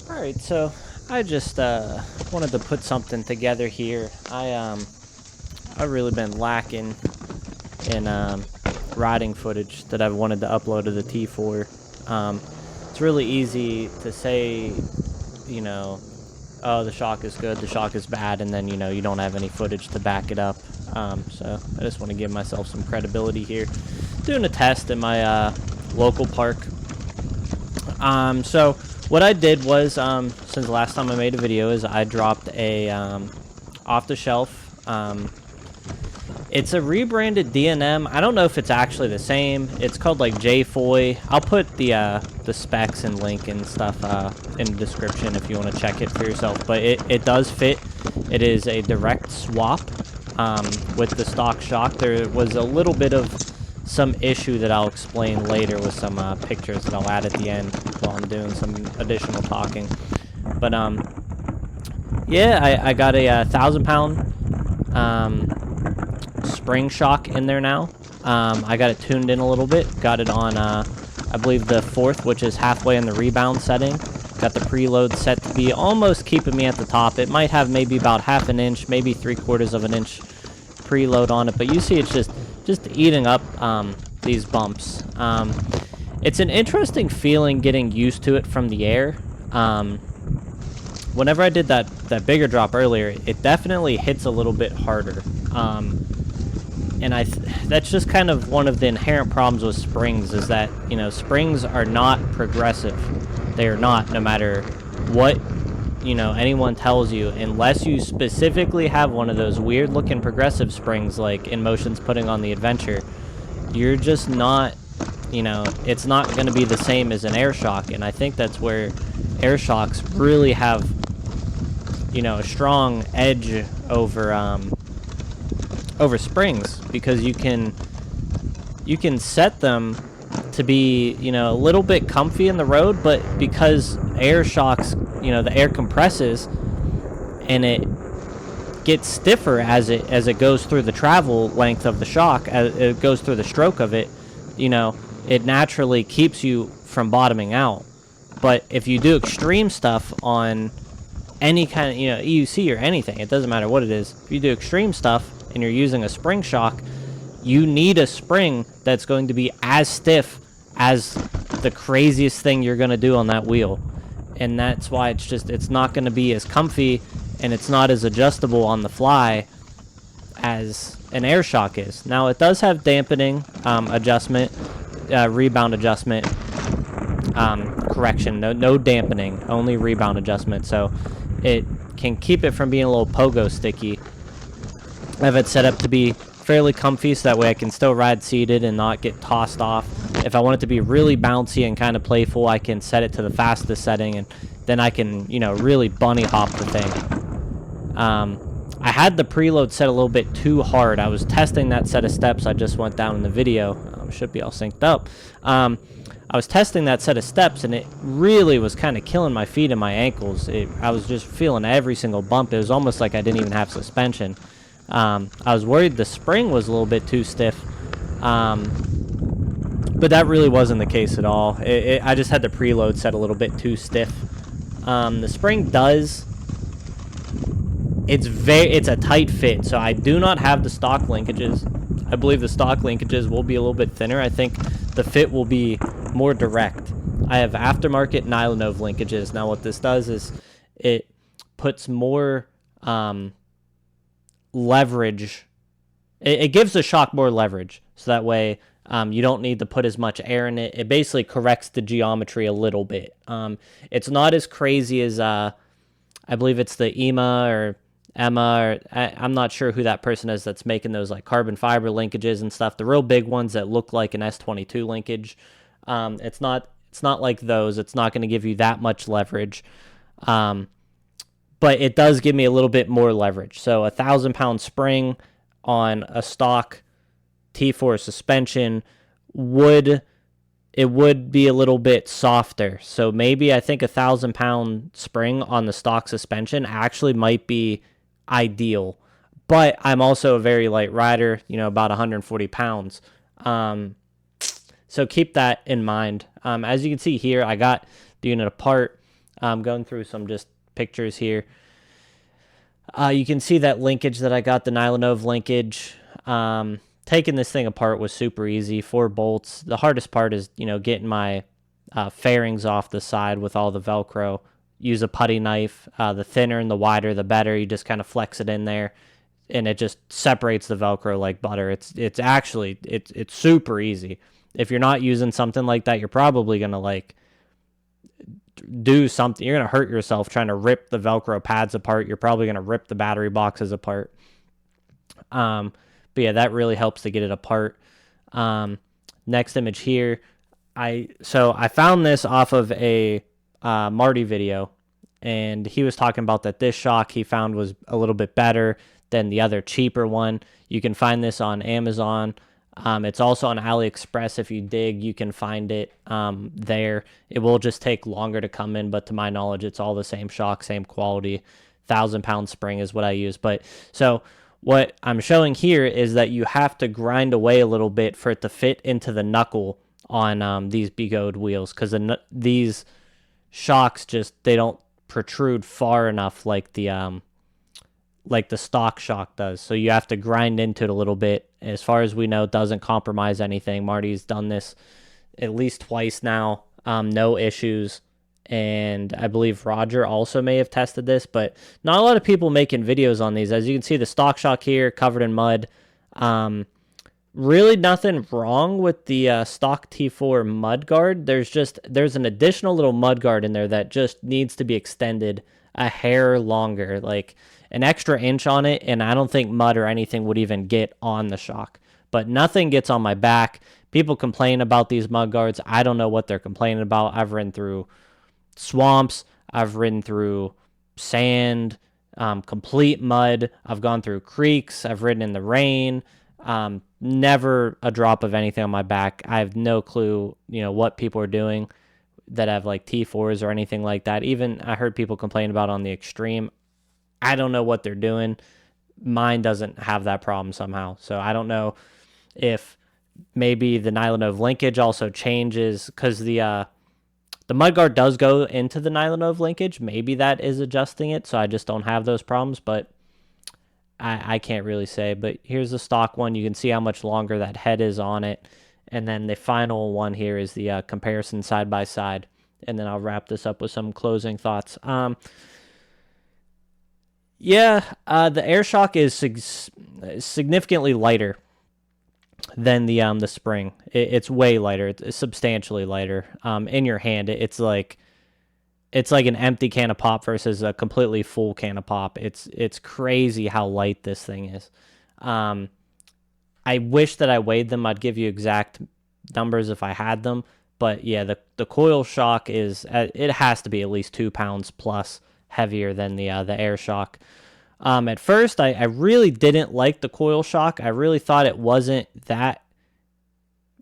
Alright, so I just wanted to put something together here. I've really been lacking in riding footage that I've wanted to upload to the T4. It's really easy to say, you know, oh, the shock is good, the shock is bad, and then, you don't have any footage to back it up. So I just want to give myself some credibility here. Doing a test in my local park. So what I did was, since the last time I made a video, is I dropped a off-the-shelf. It's a rebranded D&M. I don't know if it's actually the same. It's called like J-Foy. I'll put the specs and link and stuff in the description if you want to check it for yourself. But it does fit. It is a direct swap with the stock shock. There was a little bit of some issue that I'll explain later with some pictures that I'll add at the end while I'm doing some additional talking. But yeah, I got a 1,000-pound spring shock in there now. I got it tuned in a little bit. Got it on I believe the 4th, which is halfway in the rebound setting. Got the preload set to be almost keeping me at the top. It might have maybe about half an inch, maybe 3/4 of an inch preload on it, but you see it's just eating up these bumps. It's an interesting feeling getting used to it from the air. Whenever I did that bigger drop earlier, it definitely hits a little bit harder. And that's just kind of one of the inherent problems with springs, is that, springs are not progressive. They are not, no matter what, anyone tells you, unless you specifically have one of those weird looking progressive springs like InMotion's putting on the Adventure. You're just not, it's not going to be the same as an air shock. And I think that's where air shocks really have, a strong edge over springs, because you can set them to be, a little bit comfy in the road, but because air shocks, the air compresses and it gets stiffer as it goes through the travel length of the shock, as it goes through the stroke of it, it naturally keeps you from bottoming out. But if you do extreme stuff on any kind of, EUC or anything, it doesn't matter what it is, if you do extreme stuff and you're using a spring shock, you need a spring that's going to be as stiff as the craziest thing you're going to do on that wheel. And that's why it's not going to be as comfy, and it's not as adjustable on the fly as an air shock is. Now, it does have dampening adjustment, rebound adjustment, correction, no dampening, only rebound adjustment, so it can keep it from being a little pogo sticky. I have it set up to be fairly comfy, so that way I can still ride seated and not get tossed off. If I want it to be really bouncy and kind of playful, I can set it to the fastest setting, and then I can, really bunny hop the thing. I had the preload set a little bit too hard. I was testing that set of steps I just went down in the video. Should be all synced up. I was testing that set of steps, and it really was kind of killing my feet and my ankles. I was just feeling every single bump. It was almost like I didn't even have suspension. I was worried the spring was a little bit too stiff, but that really wasn't the case at all. I just had the preload set a little bit too stiff. The spring does, it's a tight fit, so I do not have the stock linkages. I believe the stock linkages will be a little bit thinner. I think the fit will be more direct. I have aftermarket Nylonov linkages. Now what this does is it puts more leverage. It gives the shock more leverage, so that way you don't need to put as much air in it. It basically corrects the geometry a little bit. It's not as crazy as I believe it's the Emma, or I'm not sure who that person is that's making those like carbon fiber linkages and stuff. The real big ones that look like an S22 linkage. It's not like those. It's not going to give you that much leverage. But it does give me a little bit more leverage. So a 1,000-pound spring on a stock T4 suspension would be a little bit softer. So maybe I think a 1,000-pound spring on the stock suspension actually might be ideal. But I'm also a very light rider, about 140 pounds. So keep that in mind. As you can see here, I got the unit apart. Going through some just pictures here. You can see that linkage that I got, the Nylanov linkage. Taking this thing apart was super easy. 4 bolts. The hardest part is, getting my fairings off the side with all the Velcro. Use a putty knife. The thinner and the wider, the better. You just kind of flex it in there, and it just separates the Velcro like butter. It's actually super easy. If you're not using something like that, you're probably gonna do something. You're gonna hurt yourself trying to rip the Velcro pads apart. You're probably gonna rip the battery boxes apart. But yeah, that really helps to get it apart. Next image here. I found this off of a Marty video, and he was talking about that this shock he found was a little bit better than the other cheaper one. You can find this on Amazon. It's also on Aliexpress. If you dig, you can find it there. It will just take longer to come in, but to my knowledge, it's all the same shock, same quality. 1,000-pound spring is what I use. But so what I'm showing here is that you have to grind away a little bit for it to fit into the knuckle on these Begode wheels, because these shocks they don't protrude far enough like the stock shock does. So you have to grind into it a little bit. As far as we know, it doesn't compromise anything. Marty's done this at least twice now, no issues. And I believe Roger also may have tested this, but not a lot of people making videos on these. As you can see, the stock shock here covered in mud. Really nothing wrong with the stock T4 mud guard. There's an additional little mud guard in there that just needs to be extended a hair longer, like an extra inch on it, and I don't think mud or anything would even get on the shock. But nothing gets on my back. People complain about these mud guards. I don't know what they're complaining about. I've ridden through swamps. I've ridden through sand, complete mud. I've gone through creeks. I've ridden in the rain. Never a drop of anything on my back. I have no clue, what people are doing that have like T4s or anything like that. Even I heard people complain about on the Extreme. I don't know what they're doing. Mine doesn't have that problem somehow. So I don't know if maybe the Nylanov linkage also changes, because the mudguard does go into the Nylanov linkage. Maybe that is adjusting it, so I just don't have those problems, but I can't really say. But here's the stock one. You can see how much longer that head is on it. And then the final one here is the comparison side by side. And then I'll wrap this up with some closing thoughts. The air shock is significantly lighter than the spring. It's way lighter. It's substantially lighter. In your hand, it's like an empty can of pop versus a completely full can of pop. It's crazy how light this thing is. I wish that I weighed them. I'd give you exact numbers if I had them. But yeah, the coil shock it has to be at least 2 pounds plus heavier than the air shock. At first, I really didn't like the coil shock. I really thought it wasn't that.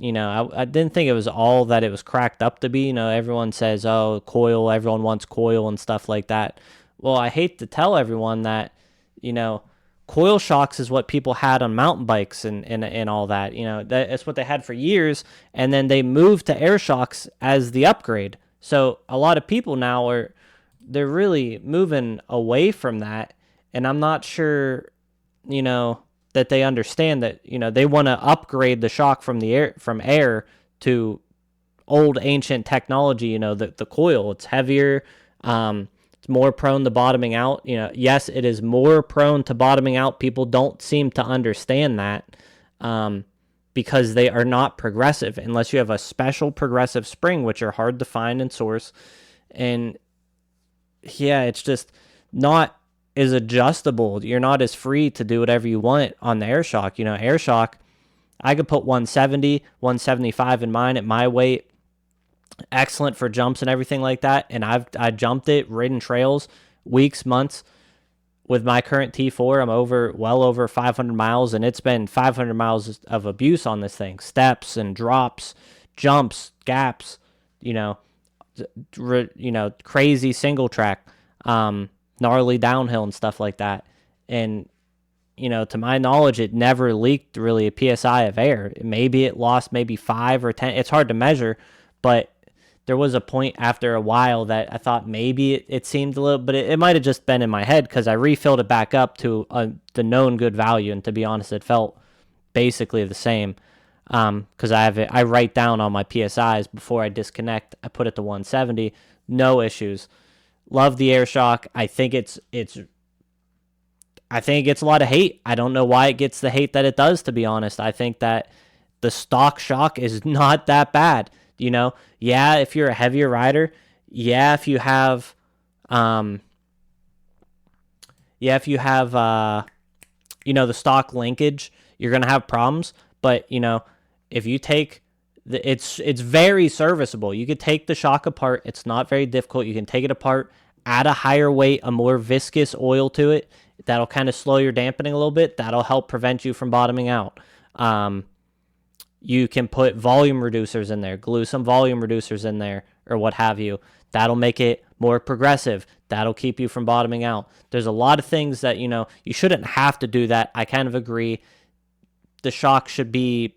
I didn't think it was all that it was cracked up to be. Everyone says, oh, coil, everyone wants coil and stuff like that. Well, I hate to tell everyone that, coil shocks is what people had on mountain bikes and all that. That's what they had for years, and then they moved to air shocks as the upgrade. So a lot of people now they're really moving away from that, and I'm not sure, that they understand that, they want to upgrade the shock from air to old ancient technology. The coil, it's heavier. It's more prone to bottoming out. Yes, it is more prone to bottoming out. People don't seem to understand that because they are not progressive unless you have a special progressive spring, which are hard to find and source. And yeah, it's just not as adjustable. You're not as free to do whatever you want on the air shock. Air shock, I could put 170, 175 in mine at my weight. Excellent for jumps and everything like that. And I jumped it, ridden trails, weeks, months. With my current T4, I'm well over 500 miles, and it's been 500 miles of abuse on this thing. Steps and drops, jumps, gaps, crazy single track, gnarly downhill and stuff like that. And, to my knowledge, it never leaked really a PSI of air. Maybe it lost maybe 5 or 10. It's hard to measure, but there was a point after a while that I thought maybe it seemed a little, but it might have just been in my head because I refilled it back up to the known good value, and to be honest, it felt basically the same. Because I write down all my PSIs before I disconnect. I put it to 170, no issues. Love the air shock. I think it gets a lot of hate. I don't know why it gets the hate that it does, to be honest. I think that the stock shock is not that bad. Yeah, if you're a heavier rider, yeah, if you have the stock linkage, you're going to have problems. But, if you take it's very serviceable. You could take the shock apart. It's not very difficult. You can take it apart, add a higher weight, a more viscous oil to it. That'll kind of slow your dampening a little bit. That'll help prevent you from bottoming out. You can put volume reducers in there, glue some volume reducers in there, or what have you. That'll make it more progressive. That'll keep you from bottoming out. There's a lot of things that, you shouldn't have to do that. I kind of agree. The shock should be,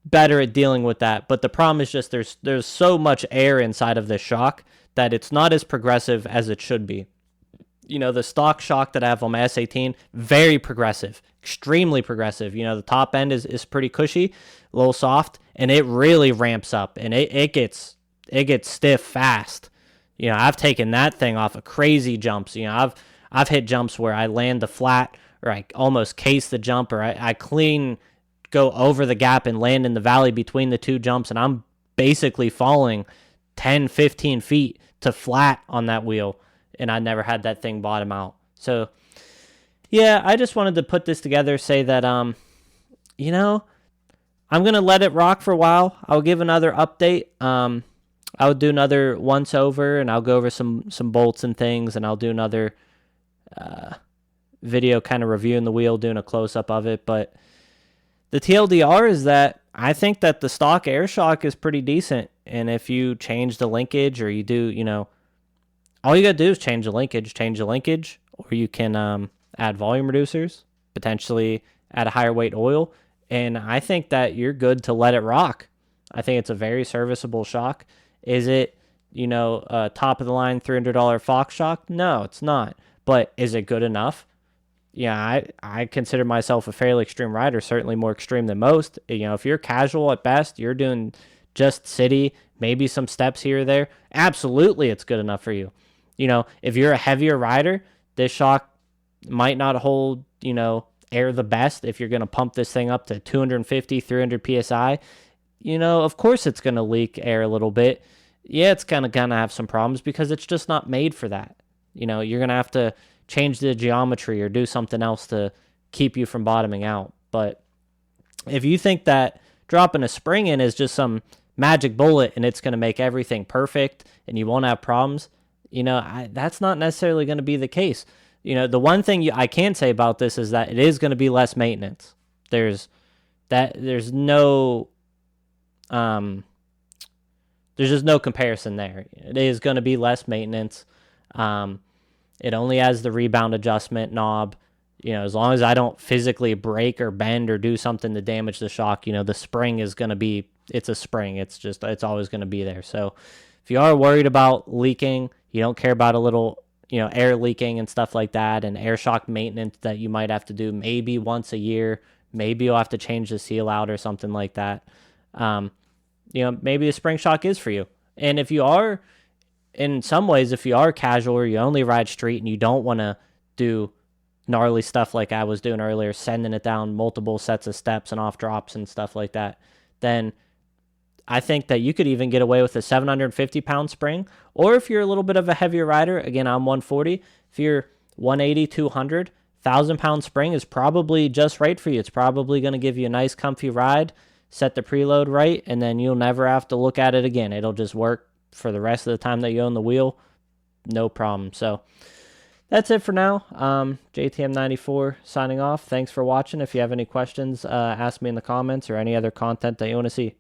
better at dealing with that. But the problem is just there's so much air inside of this shock that it's not as progressive as it should be. The stock shock that I have on my S18, very progressive, extremely progressive. The top end is pretty cushy, a little soft, and it really ramps up, and it gets stiff fast. I've taken that thing off of crazy jumps. I've hit jumps where I land the flat, or I almost case the jump, or I clean go over the gap and land in the valley between the two jumps, and I'm basically falling 10, 15 feet to flat on that wheel. And I never had that thing bottom out. So, yeah, I just wanted to put this together, say that, I'm going to let it rock for a while. I'll give another update. I'll do another once over, and I'll go over some bolts and things, and I'll do another video kind of reviewing the wheel, doing a close-up of it. But the TLDR is that I think that the stock air shock is pretty decent. And if you change the linkage, or you do, all you got to do is change the linkage, or you can add volume reducers, potentially add a higher weight oil, and I think that you're good to let it rock. I think it's a very serviceable shock. Is it, top of the line $300 Fox shock? No, it's not. But is it good enough? Yeah, I consider myself a fairly extreme rider, certainly more extreme than most. If you're casual at best, you're doing just city, maybe some steps here or there, absolutely it's good enough for you. If you're a heavier rider, this shock might not hold, air the best. If you're going to pump this thing up to 250, 300 PSI, of course it's going to leak air a little bit. Yeah, it's going to have some problems because it's just not made for that. You're going to have to change the geometry or do something else to keep you from bottoming out. But if you think that dropping a spring in is just some magic bullet and it's going to make everything perfect and you won't have problems, that's not necessarily going to be the case. The one thing I can say about this is that it is going to be less maintenance. There's no just no comparison there. It is going to be less maintenance. It only has the rebound adjustment knob. As long as I don't physically break or bend or do something to damage the shock, the spring is going to be, it's a spring. It's always going to be there. So if you are worried about leaking, you don't care about a little, air leaking and stuff like that, and air shock maintenance that you might have to do maybe once a year, maybe you'll have to change the seal out or something like that. Maybe the spring shock is for you. And if you are, in some ways, if you are casual or you only ride street and you don't want to do gnarly stuff like I was doing earlier, sending it down multiple sets of steps and off drops and stuff like that, then I think that you could even get away with a 750-pound spring. Or if you're a little bit of a heavier rider, again, I'm 140. If you're 180, 200, 1,000-pound spring is probably just right for you. It's probably going to give you a nice, comfy ride, set the preload right, and then you'll never have to look at it again. It'll just work for the rest of the time that you own the wheel. No problem. So that's it for now. JTM94 signing off. Thanks for watching. If you have any questions, ask me in the comments or any other content that you want to see.